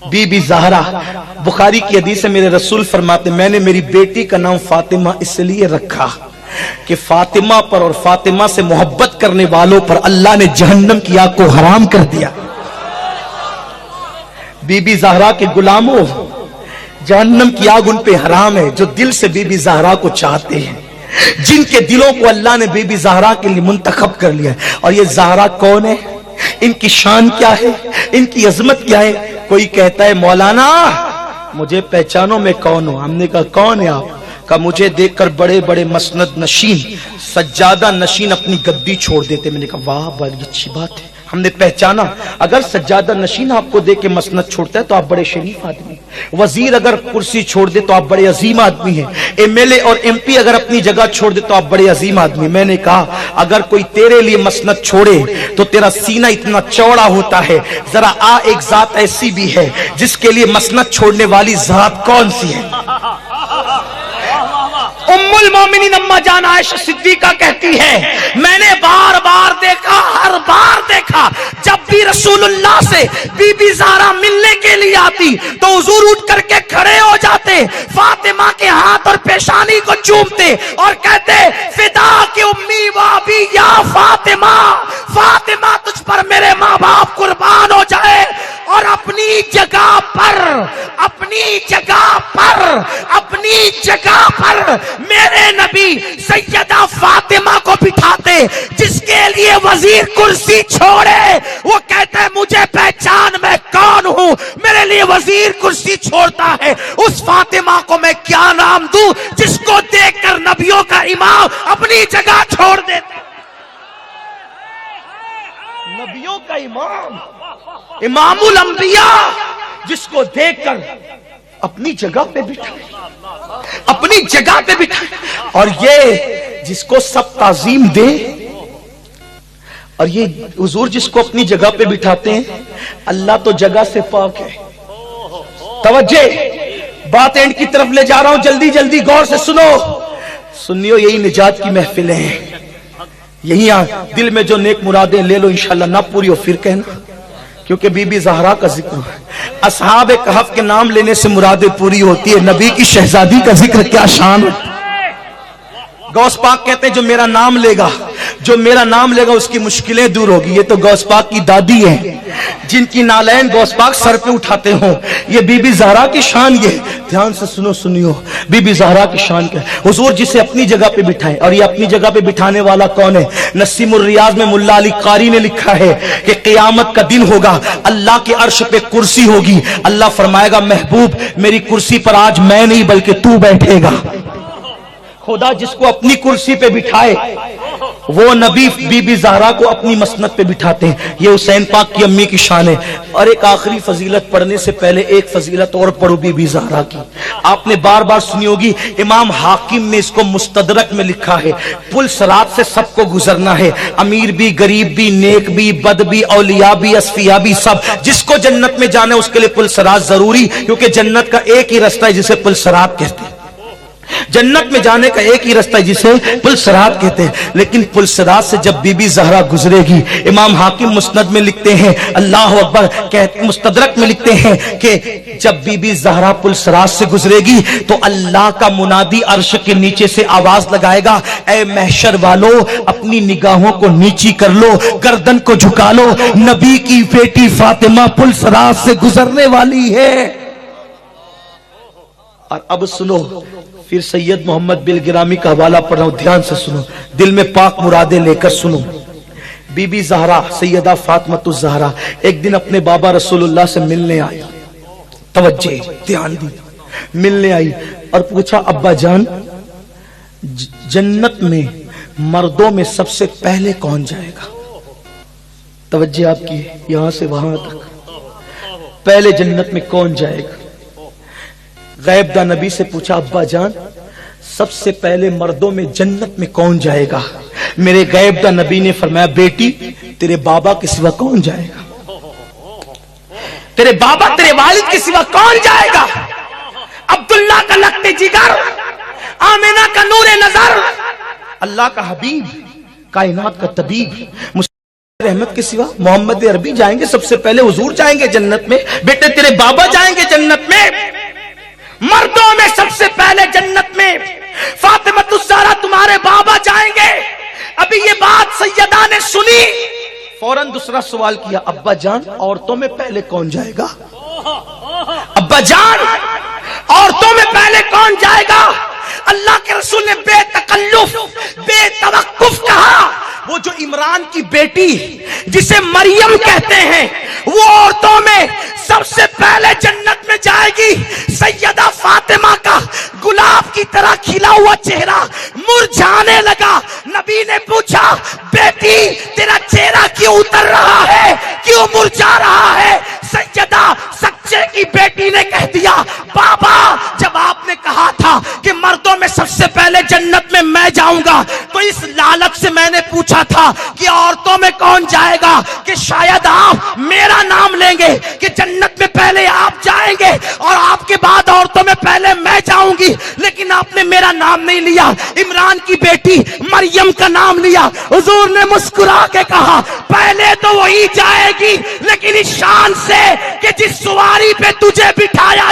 बीबी ज़हरा, बुखारी की हदीस है, मेरे रसूल फरमाते मैंने मेरी बेटी का नाम फातिमा इसलिए रखा कि फातिमा पर और फातिमा से मोहब्बत करने वालों पर अल्लाह ने जहन्नम की आग को हराम कर दिया। बीबी ज़हरा के गुलामों, जहन्नम की आग उन पे हराम है जो दिल से बीबी ज़हरा को चाहते हैं, जिनके दिलों को अल्लाह ने बीबी ज़हरा के लिए मुंतखब कर लिया। और ये ज़हरा कौन है, इनकी शान क्या है, इनकी अजमत क्या है। कोई कहता है मौलाना मुझे पहचानो मैं कौन हूं। हमने कहा कौन है आप? कहा मुझे देखकर बड़े बड़े मसनद नशीन, सज्जादा नशीन अपनी गद्दी छोड़ देते। मैंने कहा वाह बड़ी अच्छी बात है, हमने पहचाना। अगर सज्जादा नशीन आपको देख के मसनद छोड़ता है तो आप बड़े शरीफ आदमी, वजीर अगर कुर्सी छोड़ दे तो आप बड़े अजीम आदमी हैं, एमएलए और एमपी अगर अपनी जगह छोड़ दे तो आप बड़े अजीम आदमी। मैंने कहा अगर कोई तेरे लिए मसनद छोड़े तो तेरा सीना इतना चौड़ा होता है। जरा आ, एक जात ऐसी भी है जिसके लिए मसनद छोड़ने वाली जात कौन सी है? उम्मुल मोमिनीन अम्मा जान आयशा सिद्दीका कहती है मैंने बार बार देखा, हर बार देखा, जब भी रसूलुल्लाह से बीबी ज़हरा मिलने के लिए आती तो हुजूर उठ करके खड़े हो जाते, फातिमा के हाथ और पेशानी को चूमते और कहते फिदा की उम्मी वाबी या फातिमा, फातिमा तुझ पर मेरे माँ बाप कुर्बान हो जाए। और अपनी जगह पर, अपनी जगह पर, अपनी जगह पर मेरे नबी सैयदा फातिमा को बिठाते, जिसके लिए वजीर कुर्सी छोड़े वो कहता है मुझे पहचान मैं कौन हूं, मेरे लिए वजीर कुर्सी छोड़ता है। उस फातिमा को मैं क्या नाम दूं जिसको देखकर नबियों का इमाम अपनी जगह छोड़ देता। नबियों का इमाम, इमामुल अंबिया, जिसको देखकर अपनी जगह पे बिठाए, अपनी जगह पे बिठाए। और ये जिसको सब ताजीम दे, और ये हुजूर जिसको अपनी जगह पे बिठाते हैं, अल्लाह तो जगह से पाक है। तवज्जे, बात एंड की तरफ ले जा रहा हूं, जल्दी जल्दी गौर से सुनो। सुनियो, यही निजात की महफिलें हैं। यही दिल में जो नेक मुरादें ले लो इंशाल्लाह, ना पूरी हो फिर कहना, क्योंकि बीबी ज़हरा का जिक्र है। असहाब कहफ के नाम लेने से मुरादें पूरी होती है, नबी की शहजादी का जिक्र क्या शान है। गौस पाक कहते हैं जो मेरा नाम लेगा, जो मेरा नाम लेगा उसकी मुश्किलें दूर होगी। ये तो गौस पाक की दादी है जिनकी नालैन गौस पाक सर पे उठाते हो। ये बीबी ज़हरा की शान, ये ध्यान से सुनो, सुनियो बीबी ज़हरा की शान क्या है। हुजूर जिसे अपनी जगह पे बिठाए, और ये अपनी जगह पे बिठाने वाला कौन है? नसीमुर रियाज में मुल्ला अली कारी ने लिखा है कि क़यामत का दिन होगा, अल्लाह के अर्श पे कुर्सी होगी, अल्लाह फरमाएगा महबूब मेरी कुर्सी पर आज मैं नहीं बल्कि तू बैठेगा। खुदा जिसको अपनी कुर्सी पे बिठाए वो नबी बीबी ज़हरा को अपनी मसनद पे बिठाते हैं। ये हुसैन पाक की अम्मी की शान है। और एक आखिरी फजीलत पढ़ने से पहले एक फजीलत और पढ़ो बीबी ज़हरा की, आपने बार बार सुनी होगी। इमाम हाकिम ने इसको मुस्तदरक में लिखा है, पुल सरात से सबको गुजरना है, अमीर भी, गरीब भी, नेक भी, बद भी, औलिया भी, असफिया भी, सब। जिसको जन्नत में जाना है उसके लिए पुल सरात जरूरी, क्योंकि जन्नत का एक ही रास्ता है जिसे पुल सरात कहते हैं। जन्नत में जाने का एक ही रास्ता है जिसे पुलसरात कहते हैं। लेकिन पुलसरात से जब बीबी ज़हरा गुजरेगी, इमाम हाकिम मुस्नद में लिखते हैं, अल्लाह अकबर, कहते मुस्तदरक में लिखते हैं कि जब बीबी ज़हरा पुलसरात से गुजरेगी तो अल्लाह का मुनादी अर्श के नीचे से आवाज लगाएगा, ऐ महशर वालों अपनी निगाहों को नीची कर लो, गर्दन को झुका लो, नबी की बेटी फातिमा पुलसरात से गुजरने वाली है। और अब सुनो, फिर सैयद मोहम्मद बिल गिरामी का हवाला पढ़ रहा हूं, ध्यान से सुनो, दिल में पाक मुरादे लेकर सुनो। बीबी ज़हरा सैयदा फातिमा ज़हरा एक दिन अपने बाबा रसूलुल्लाह से मिलने आई। तवज्जे, ध्यान दी, मिलने आई और पूछा अब्बा जान जन्नत में मर्दों में सबसे पहले कौन जाएगा? तवज्जे आपकी, यहां से वहां तक, पहले जन्नत में कौन जाएगा? गैबदा नबी से पूछा अब्बा जान सबसे पहले मर्दों में जन्नत में कौन जाएगा? मेरे गैबदा नबी ने फरमाया बेटी तेरे बाबा के सिवा कौन जाएगा? तेरे बाबा, तेरे वालिद के सिवा कौन जाएगा? अब्दुल्ला का लख्ते जिगर, आमिना का नूरे नजर, अल्लाह का हबीब, कायनात का तबीब। رحمت کے سوا محمد عربی جائیں گے سب سے پہلے، حضور جائیں گے جنت میں، بیٹے تیرے بابا جائیں گے جنت میں، مردوں میں سب سے پہلے جنت میں فاطمہ الزہرا تمہارے بابا جائیں گے۔ ابھی یہ بات سیدہ نے سنی، فوراً دوسرا سوال کیا، ابا جان عورتوں میں پہلے کون جائے گا؟ ابا جان عورتوں میں پہلے کون جائے گا؟ اللہ کے رسول نے بے تکلف بے توقف کہا، وہ جو عمران کی بیٹی جسے مریم کہتے ہیں وہ عورتوں میں سب سے پہلے جنت میں جائے گی۔ سیدہ فاطمہ کا گلاب کی طرح کھلا ہوا چہرہ مرجھانے لگا۔ نبی نے پوچھا، بیٹی تیرا چہرہ کیوں اتر رہا ہے، کیوں مرجھا رہا ہے؟ سیدہ سچے کی بیٹی نے کہہ دیا، بابا جب آپ نے کہا تھا کہ مردوں میں سب سے پہلے جنت میں جاؤں گا تو اس لالچ سے میں نے پوچھا تھا کہ عورتوں میں کون جائے گا، کہ شاید آپ میرا نام لیں گے کہ جنت میں پہلے آپ جائیں گے اور آپ کے بعد عورتوں میں پہلے میں جاؤں گی، لیکن آپ نے میرا نام نہیں لیا، عمران کی بیٹی مریم کا نام لیا۔ حضور نے مسکرا کے کہا، پہلے تو وہی جائے گی لیکن اس شان سے کہ جس سواری پہ تجھے بٹھایا